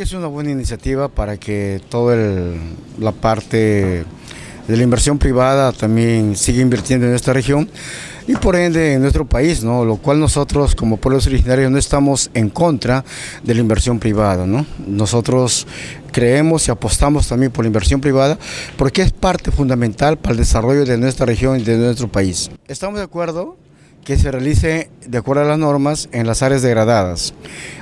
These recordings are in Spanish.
Es una buena iniciativa para que toda la parte de la inversión privada también siga invirtiendo en esta región y por ende en nuestro país, ¿no? Lo cual nosotros como pueblos originarios no estamos en contra de la inversión privada, ¿no? Nosotros creemos y apostamos también por la inversión privada porque es parte fundamental para el desarrollo de nuestra región y de nuestro país. Estamos de acuerdo que se realice de acuerdo a las normas en las áreas degradadas.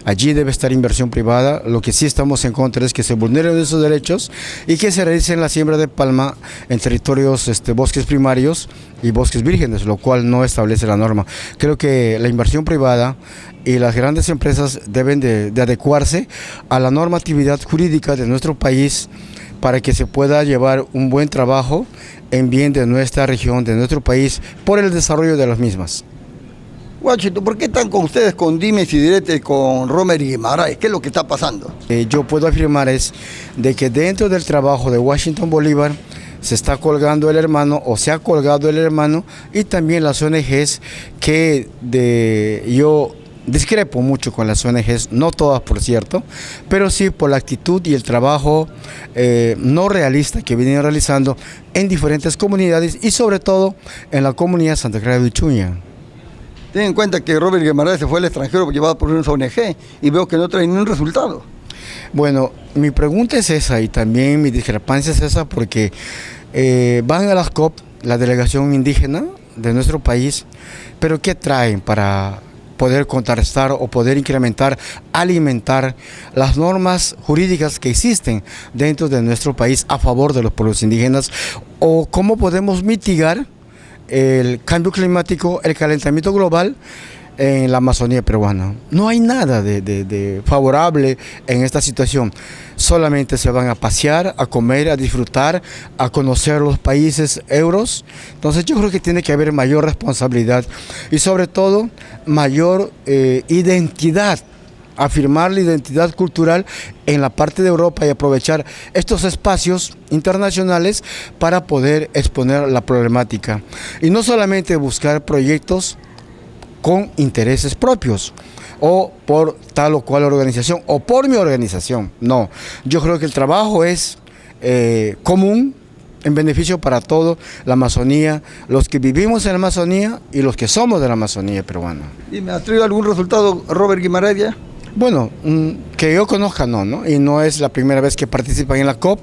Allí debe estar inversión privada. Lo que sí estamos en contra es que se vulneren esos derechos y que se realice la siembra de palma en territorios bosques primarios y bosques vírgenes, lo cual no establece la norma. Creo que la inversión privada y las grandes empresas deben de adecuarse a la normatividad jurídica de nuestro país para que se pueda llevar un buen trabajo en bien de nuestra región, de nuestro país, por el desarrollo de las mismas. Washington, ¿por qué están con ustedes con dimes y diretes con Romer y Guimaraes? ¿Qué es lo que está pasando? Yo puedo afirmar es de que dentro del trabajo de Washington Bolívar se está colgando el hermano o se ha colgado el hermano y también las ONGs yo discrepo mucho con las ONGs, no todas por cierto, pero sí por la actitud y el trabajo no realista que vienen realizando en diferentes comunidades y sobre todo en la comunidad Santa Clara de Uchuña. Ten en cuenta que Robert Guimaraes se fue al extranjero llevado por una ONG y veo que no trae ningún resultado. Bueno, mi pregunta es esa y también mi discrepancia es esa porque van a las COP, la delegación indígena de nuestro país, pero ¿qué traen para poder contrarrestar o poder incrementar, alimentar las normas jurídicas que existen dentro de nuestro país a favor de los pueblos indígenas? ¿O cómo podemos mitigar el cambio climático, el calentamiento global en la Amazonía peruana? No hay nada de favorable en esta situación. Solamente se van a pasear, a comer, a disfrutar, a conocer los países euros. Entonces yo creo que tiene que haber mayor responsabilidad y sobre todo mayor identidad, afirmar la identidad cultural en la parte de Europa y aprovechar estos espacios internacionales para poder exponer la problemática. Y no solamente buscar proyectos con intereses propios o por tal o cual organización o por mi organización, no. Yo creo que el trabajo es común, en beneficio para toda la Amazonía, los que vivimos en la Amazonía y los que somos de la Amazonía peruana. ¿Y me ha traído algún resultado Robert Guimaraes ya? Bueno, que yo conozca no, y no es la primera vez que participan en la COP,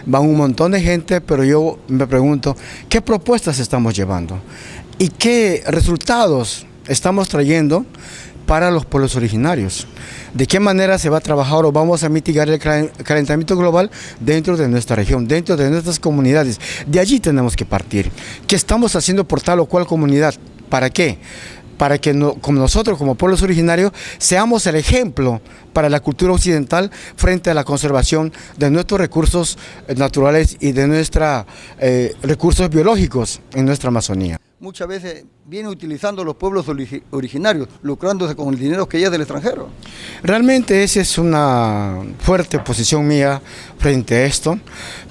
van un montón de gente, pero yo me pregunto, ¿qué propuestas estamos llevando? ¿Y qué resultados estamos trayendo para los pueblos originarios? ¿De qué manera se va a trabajar o vamos a mitigar el calentamiento global dentro de nuestra región, dentro de nuestras comunidades? De allí tenemos que partir. ¿Qué estamos haciendo por tal o cual comunidad? ¿Para qué? Para que como nosotros, como pueblos originarios, seamos el ejemplo para la cultura occidental frente a la conservación de nuestros recursos naturales y de nuestros recursos biológicos en nuestra Amazonía. Muchas veces viene utilizando los pueblos originarios, lucrándose con el dinero que llega del extranjero. Realmente esa es una fuerte posición mía frente a esto,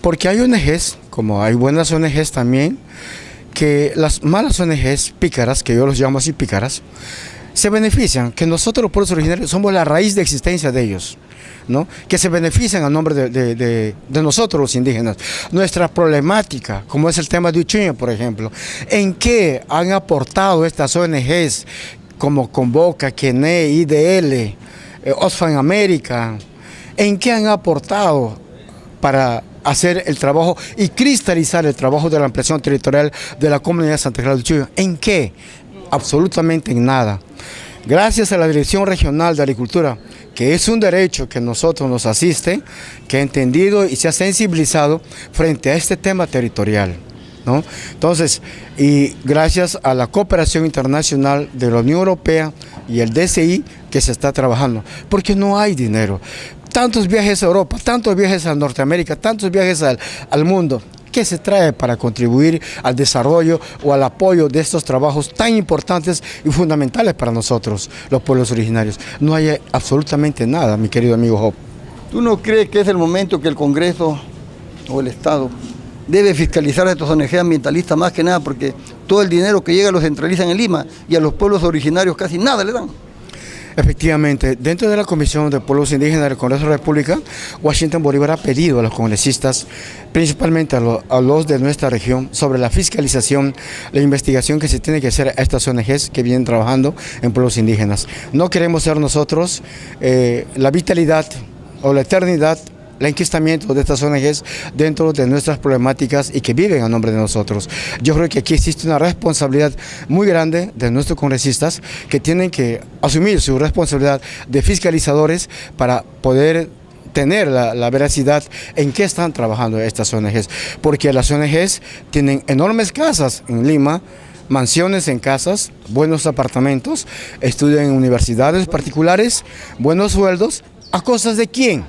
porque hay ONGs, como hay buenas ONGs también, que las malas ONGs pícaras, que yo los llamo así pícaras, se benefician, que nosotros los pueblos originarios somos la raíz de existencia de ellos, ¿no? Que se benefician a nombre de nosotros los indígenas. Nuestra problemática, como es el tema de Uchuña, por ejemplo, ¿en qué han aportado estas ONGs como Convoca, Quené, IDL, Oxfam América? ¿En qué han aportado para hacer el trabajo y cristalizar el trabajo de la ampliación territorial de la comunidad de Santa Clara de Uchuña? ¿En qué? Absolutamente en nada. Gracias a la Dirección Regional de Agricultura, que es un derecho que nosotros nos asiste, que ha entendido y se ha sensibilizado frente a este tema territorial, ¿no? Entonces, y gracias a la cooperación internacional de la Unión Europea y el DCI que se está trabajando, porque no hay dinero. Tantos viajes a Europa, tantos viajes a Norteamérica, tantos viajes al mundo. ¿Qué se trae para contribuir al desarrollo o al apoyo de estos trabajos tan importantes y fundamentales para nosotros, los pueblos originarios? No hay absolutamente nada, mi querido amigo Job. ¿Tú no crees que es el momento que el Congreso o el Estado debe fiscalizar a estos ONG ambientalistas más que nada? Porque todo el dinero que llega lo centralizan en Lima y a los pueblos originarios casi nada le dan. Efectivamente, dentro de la Comisión de Pueblos Indígenas del Congreso de la República, Washington Bolívar ha pedido a los congresistas, principalmente a los de nuestra región, sobre la fiscalización, la investigación que se tiene que hacer a estas ONGs que vienen trabajando en pueblos indígenas. No queremos ser nosotros la vitalidad o la eternidad, el enquistamiento de estas ONGs dentro de nuestras problemáticas y que viven a nombre de nosotros. Yo creo que aquí existe una responsabilidad muy grande de nuestros congresistas que tienen que asumir su responsabilidad de fiscalizadores para poder tener la veracidad en qué están trabajando estas ONGs, porque las ONGs tienen enormes casas en Lima, mansiones en casas, buenos apartamentos, estudian en universidades particulares, buenos sueldos, ¿a costas de quién?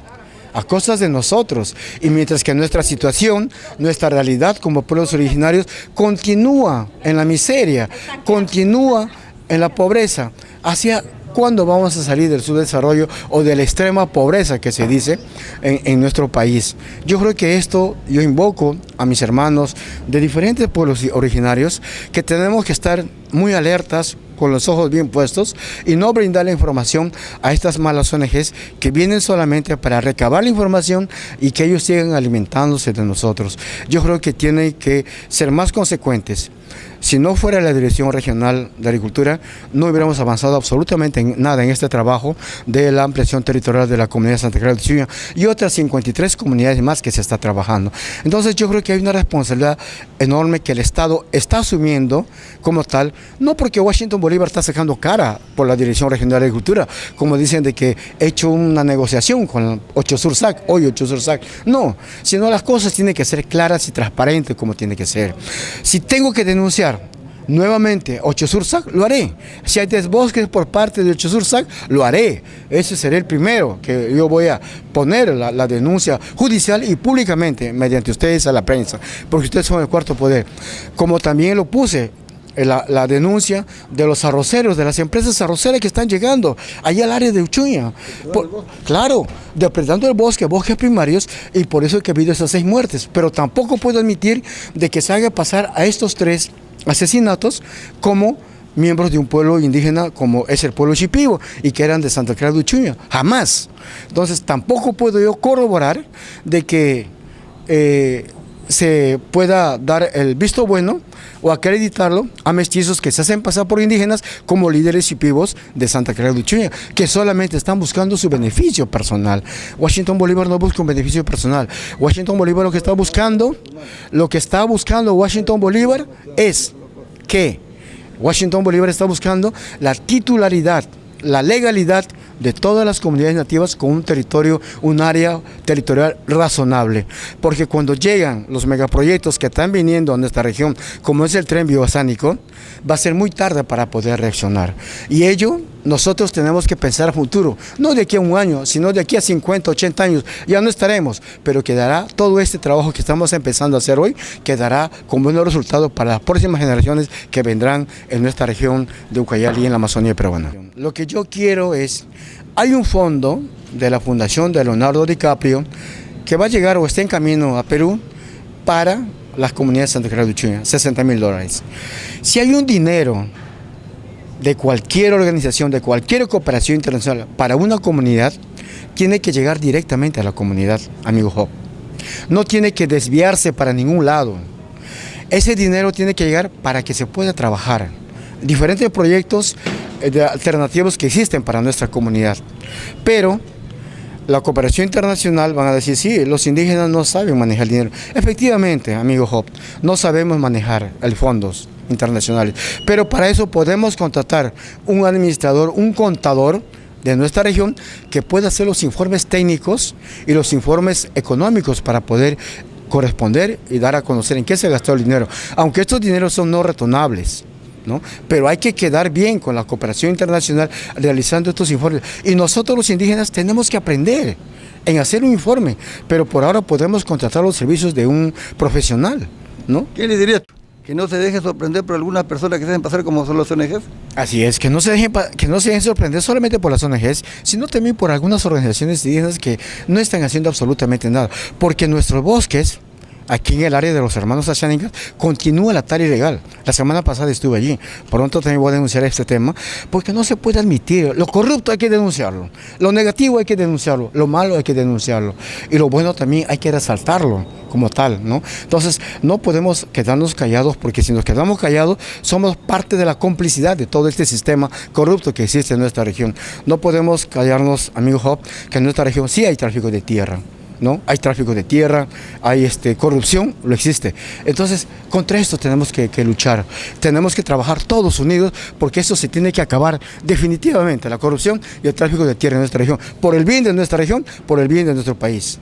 A costas de nosotros, y mientras que nuestra situación, nuestra realidad como pueblos originarios continúa en la miseria, continúa en la pobreza. ¿Hacia cuándo vamos a salir del subdesarrollo o de la extrema pobreza que se dice en nuestro país? Yo creo que esto, yo invoco a mis hermanos de diferentes pueblos originarios que tenemos que estar muy alertas, con los ojos bien puestos y no brindar la información a estas malas ONGs que vienen solamente para recabar la información y que ellos sigan alimentándose de nosotros. Yo creo que tienen que ser más consecuentes. Si no fuera la Dirección Regional de Agricultura, no hubiéramos avanzado absolutamente en nada en este trabajo de la ampliación territorial de la comunidad de Santa Clara de Chuña y otras 53 comunidades más que se está trabajando. Entonces yo creo que hay una responsabilidad enorme que el Estado está asumiendo como tal, no porque Washington Bolívar está sacando cara por la Dirección Regional de Agricultura, como dicen de que he hecho una negociación con 8 Sursac, hoy 8 Sursac, no, sino las cosas tienen que ser claras y transparentes como tiene que ser. Si tengo que denunciar nuevamente 8 Sursac, lo haré. Si hay desbosques por parte de 8 Sursac, lo haré. Ese será el primero que yo voy a poner la denuncia judicial y públicamente mediante ustedes a la prensa, porque ustedes son el cuarto poder. Como también lo puse la denuncia de los arroceros, de las empresas arroceras que están llegando allá al área de Uchuña. Claro, depredando el bosque, bosques primarios, y por eso es que ha habido esas 6 muertes. Pero tampoco puedo admitir de que se haga pasar a estos 3 asesinatos como miembros de un pueblo indígena como es el pueblo Shipibo y que eran de Santa Clara de Uchuña, jamás. Entonces tampoco puedo yo corroborar de que se pueda dar el visto bueno o acreditarlo a mestizos que se hacen pasar por indígenas como líderes shipibos de Santa Clara de Uchuña, que solamente están buscando su beneficio personal. Washington Bolívar no busca un beneficio personal. Washington Bolívar lo que está buscando Washington Bolívar es que Washington Bolívar está buscando la titularidad, la legalidad de todas las comunidades nativas con un territorio, un área territorial razonable. Porque cuando llegan los megaproyectos que están viniendo a nuestra región, como es el tren biosánico, va a ser muy tarde para poder reaccionar. Y ello nosotros tenemos que pensar a futuro, no de aquí a un año, sino de aquí a 50, 80 años, ya no estaremos, pero quedará todo este trabajo que estamos empezando a hacer hoy, quedará con buenos resultados para las próximas generaciones que vendrán en nuestra región de Ucayali y en la Amazonía peruana. Lo que yo quiero es, hay un fondo de la Fundación de Leonardo DiCaprio que va a llegar o está en camino a Perú para las comunidades de Santa Clara de Uchuña, $60,000. Si hay un dinero de cualquier organización, de cualquier cooperación internacional para una comunidad, tiene que llegar directamente a la comunidad, amigo Job. No tiene que desviarse para ningún lado. Ese dinero tiene que llegar para que se pueda trabajar. Diferentes proyectos alternativos que existen para nuestra comunidad. Pero la cooperación internacional van a decir, sí, los indígenas no saben manejar el dinero. Efectivamente, amigo Job, no sabemos manejar el fondos internacionales, pero para eso podemos contratar un administrador, un contador de nuestra región que pueda hacer los informes técnicos y los informes económicos para poder corresponder y dar a conocer en qué se gastó el dinero, aunque estos dineros son no retornables, ¿no? Pero hay que quedar bien con la cooperación internacional realizando estos informes, y nosotros los indígenas tenemos que aprender en hacer un informe, pero por ahora podemos contratar los servicios de un profesional, ¿no? ¿Qué le dirías? Que no se deje sorprender por algunas personas que se dejen pasar como son los ONGs. Así es, que no se dejen sorprender solamente por las ONGs, sino también por algunas organizaciones indígenas que no están haciendo absolutamente nada, porque nuestros bosques aquí en el área de los hermanos Ashaninkas continúa la tala ilegal. La semana pasada estuve allí. Pronto también voy a denunciar este tema, porque no se puede admitir. Lo corrupto hay que denunciarlo, lo negativo hay que denunciarlo, lo malo hay que denunciarlo, y lo bueno también hay que resaltarlo como tal, ¿no? Entonces, no podemos quedarnos callados, porque si nos quedamos callados, somos parte de la complicidad de todo este sistema corrupto que existe en nuestra región. No podemos callarnos, amigo Job, que en nuestra región sí hay tráfico de tierra, ¿no? Hay tráfico de tierra, hay corrupción, lo existe. Entonces, contra esto tenemos que luchar, tenemos que trabajar todos unidos, porque eso se tiene que acabar definitivamente, la corrupción y el tráfico de tierra en nuestra región, por el bien de nuestra región, por el bien de nuestro país.